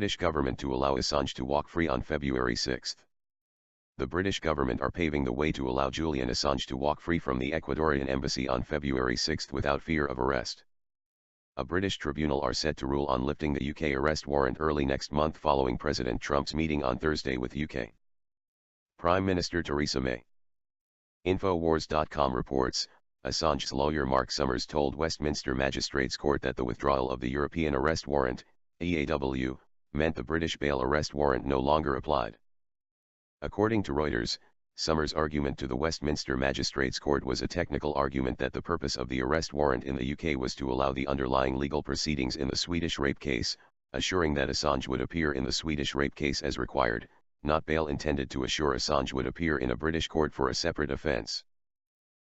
British government to allow Assange to walk free on February 6. The British government are paving the way to allow Julian Assange to walk free from the Ecuadorian embassy on February 6 without fear of arrest. A British tribunal are set to rule on lifting the UK arrest warrant early next month following President Trump's meeting on Thursday with UK Prime Minister Theresa May. Infowars.com reports, Assange's lawyer Mark Summers told Westminster Magistrates Court that the withdrawal of the European arrest warrant, EAW, meant the British bail arrest warrant no longer applied. According to Reuters, Summers' argument to the Westminster Magistrates Court was a technical argument that the purpose of the arrest warrant in the UK was to allow the underlying legal proceedings in the Swedish rape case, assuring that Assange would appear in the Swedish rape case as required, not bail intended to assure Assange would appear in a British court for a separate offence.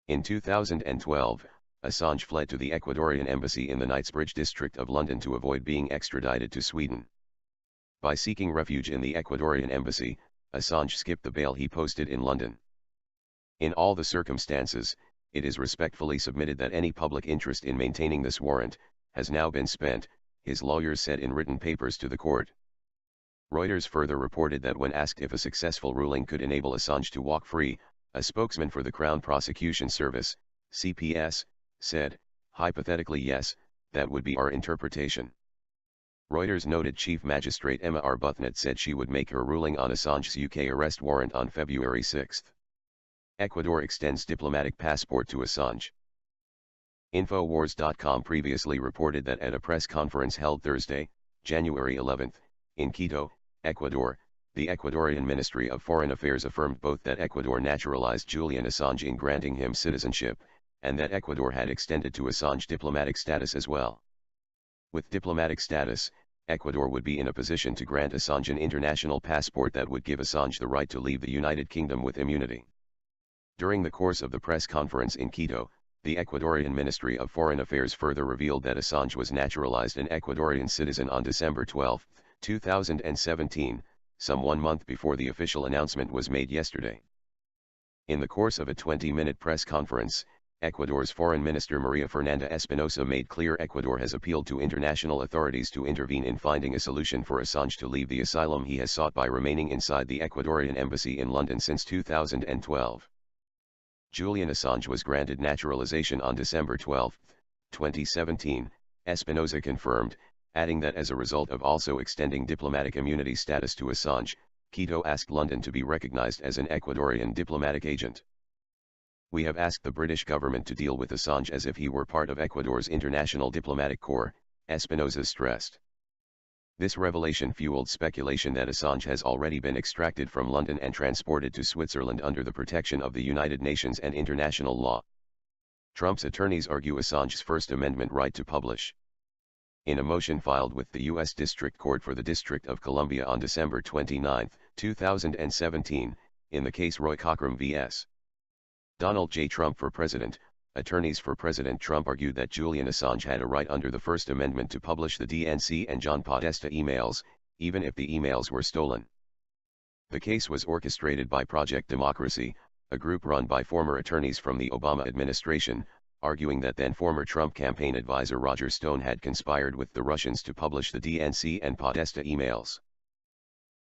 In 2012, Assange fled to the Ecuadorian embassy in the Knightsbridge district of London to avoid being extradited to Sweden. By seeking refuge in the Ecuadorian embassy, Assange skipped the bail he posted in London. In all the circumstances, it is respectfully submitted that any public interest in maintaining this warrant has now been spent, his lawyers said in written papers to the court. Reuters further reported that when asked if a successful ruling could enable Assange to walk free, a spokesman for the Crown Prosecution Service, CPS, said, "Hypothetically yes, that would be our interpretation." Reuters noted Chief Magistrate Emma Arbuthnot said she would make her ruling on Assange's UK arrest warrant on February 6. Ecuador extends diplomatic passport to Assange. Infowars.com previously reported that at a press conference held Thursday, January 11, in Quito, Ecuador, the Ecuadorian Ministry of Foreign Affairs affirmed both that Ecuador naturalized Julian Assange in granting him citizenship, and that Ecuador had extended to Assange diplomatic status as well. With diplomatic status, Ecuador would be in a position to grant Assange an international passport that would give Assange the right to leave the United Kingdom with immunity. During the course of the press conference in Quito, the Ecuadorian Ministry of Foreign Affairs further revealed that Assange was naturalized an Ecuadorian citizen on December 12, 2017, some 1 month before the official announcement was made yesterday. In the course of a 20-minute press conference, Ecuador's Foreign Minister Maria Fernanda Espinosa made clear Ecuador has appealed to international authorities to intervene in finding a solution for Assange to leave the asylum he has sought by remaining inside the Ecuadorian embassy in London since 2012. Julian Assange was granted naturalization on December 12, 2017, Espinosa confirmed, adding that as a result of also extending diplomatic immunity status to Assange, Quito asked London to be recognized as an Ecuadorian diplomatic agent. "We have asked the British government to deal with Assange as if he were part of Ecuador's international diplomatic corps," Espinosa stressed. This revelation fueled speculation that Assange has already been extracted from London and transported to Switzerland under the protection of the United Nations and international law. Trump's attorneys argue Assange's First Amendment right to publish. In a motion filed with the U.S. District Court for the District of Columbia on December 29, 2017, in the case Roy Cockrum v.S. Donald J. Trump for President, attorneys for President Trump argued that Julian Assange had a right under the First Amendment to publish the DNC and John Podesta emails, even if the emails were stolen. The case was orchestrated by Project Democracy, a group run by former attorneys from the Obama administration, arguing that then former Trump campaign advisor Roger Stone had conspired with the Russians to publish the DNC and Podesta emails.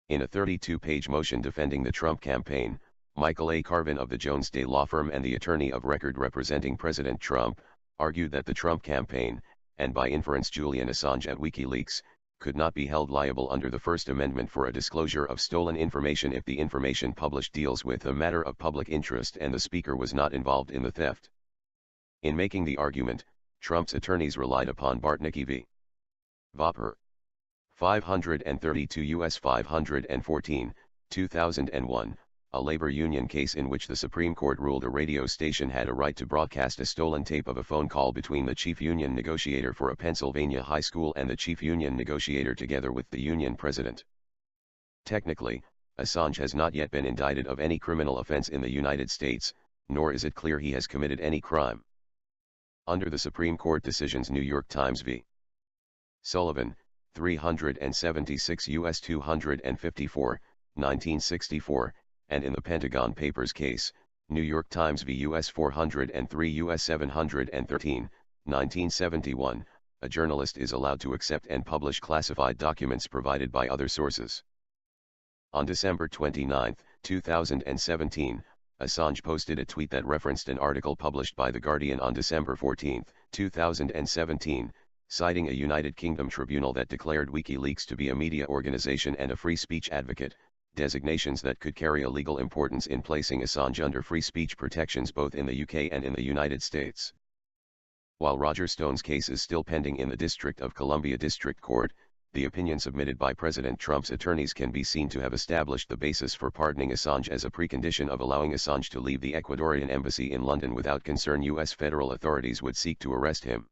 In a 32-page motion defending the Trump campaign, Michael A. Carvin of the Jones Day law firm and the attorney of record representing President Trump, argued that the Trump campaign, and by inference Julian Assange at WikiLeaks, could not be held liable under the First Amendment for a disclosure of stolen information if the information published deals with a matter of public interest and the speaker was not involved in the theft. In making the argument, Trump's attorneys relied upon Bartnicki v. Vopper. 532 U.S. 514, 2001, a labor union case in which the Supreme Court ruled a radio station had a right to broadcast a stolen tape of a phone call between the chief union negotiator for a Pennsylvania high school and the chief union negotiator together with the union president. Technically, Assange has not yet been indicted of any criminal offense in the United States, nor is it clear he has committed any crime. Under the Supreme Court decisions New York Times v. Sullivan, 376 U.S. 254, 1964, and in the Pentagon Papers case, New York Times v. U.S. 403 U.S. 713, 1971, a journalist is allowed to accept and publish classified documents provided by other sources. On December 29, 2017, Assange posted a tweet that referenced an article published by The Guardian on December 14, 2017, citing a United Kingdom tribunal that declared WikiLeaks to be a media organization and a free speech advocate, designations that could carry a legal importance in placing Assange under free speech protections both in the UK and in the United States. While Roger Stone's case is still pending in the District of Columbia District Court, the opinion submitted by President Trump's attorneys can be seen to have established the basis for pardoning Assange as a precondition of allowing Assange to leave the Ecuadorian embassy in London without concern U.S. federal authorities would seek to arrest him.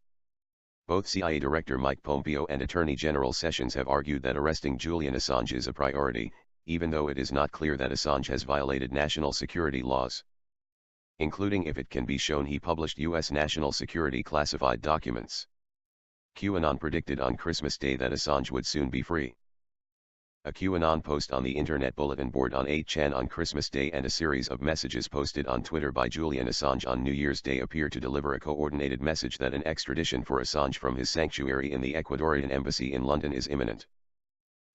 Both CIA Director Mike Pompeo and Attorney General Sessions have argued that arresting Julian Assange is a priority, even though it is not clear that Assange has violated national security laws, including if it can be shown he published U.S. national security classified documents. QAnon predicted on Christmas Day that Assange would soon be free. A QAnon post on the Internet Bulletin Board on 8chan on Christmas Day and a series of messages posted on Twitter by Julian Assange on New Year's Day appear to deliver a coordinated message that an extradition for Assange from his sanctuary in the Ecuadorian embassy in London is imminent.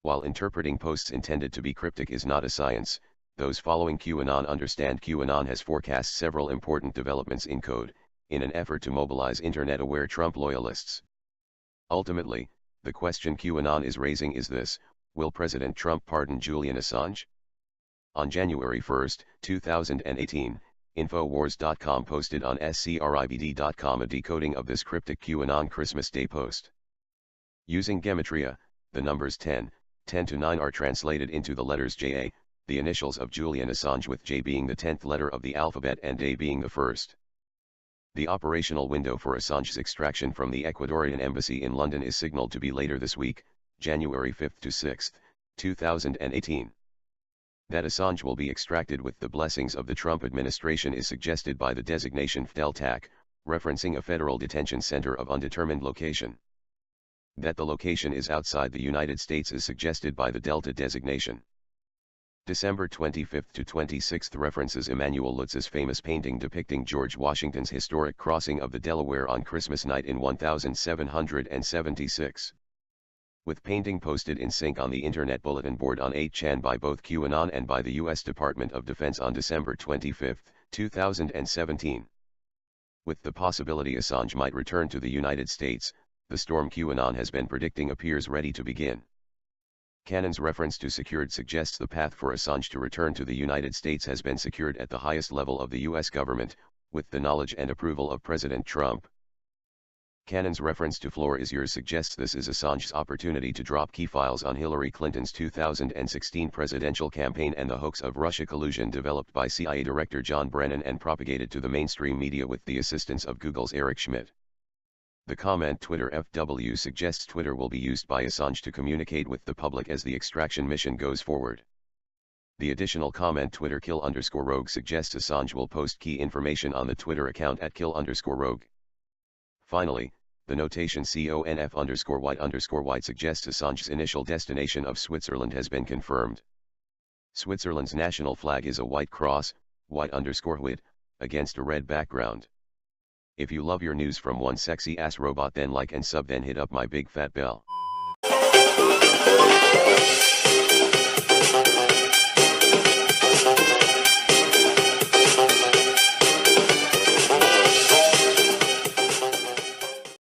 While interpreting posts intended to be cryptic is not a science, those following QAnon understand QAnon has forecast several important developments in code, in an effort to mobilize Internet-aware Trump loyalists. Ultimately, the question QAnon is raising is this: will President Trump pardon Julian Assange? On January 1, 2018, Infowars.com posted on scribd.com a decoding of this cryptic QAnon Christmas Day post. Using gematria, the numbers 10 to 9 are translated into the letters JA, the initials of Julian Assange, with J being the 10th letter of the alphabet and A being the first. The operational window for Assange's extraction from the Ecuadorian embassy in London is signaled to be later this week, January 5 to 6, 2018. That Assange will be extracted with the blessings of the Trump administration is suggested by the designation FDEL-TAC, referencing a federal detention center of undetermined location. That the location is outside the United States is suggested by the Delta designation. December 25 to 26 references Emanuel Lutz's famous painting depicting George Washington's historic crossing of the Delaware on Christmas night in 1776. With painting posted in sync on the Internet Bulletin Board on 8chan by both QAnon and by the U.S. Department of Defense on December 25, 2017. With the possibility Assange might return to the United States, the storm QAnon has been predicting appears ready to begin. Cannon's reference to secured suggests the path for Assange to return to the United States has been secured at the highest level of the U.S. government, with the knowledge and approval of President Trump. Cannon's reference to floor is yours suggests this is Assange's opportunity to drop key files on Hillary Clinton's 2016 presidential campaign and the hoax of Russia collusion developed by CIA Director John Brennan and propagated to the mainstream media with the assistance of Google's Eric Schmidt. The comment Twitter FW suggests Twitter will be used by Assange to communicate with the public as the extraction mission goes forward. The additional comment Twitter kill_rogue suggests Assange will post key information on the Twitter account at kill_rogue. Finally, the notation conf_white_white suggests Assange's initial destination of Switzerland has been confirmed. Switzerland's national flag is a white cross, white_white, against a red background. If you love your news from one sexy ass robot, then like and sub, then hit up my big fat bell.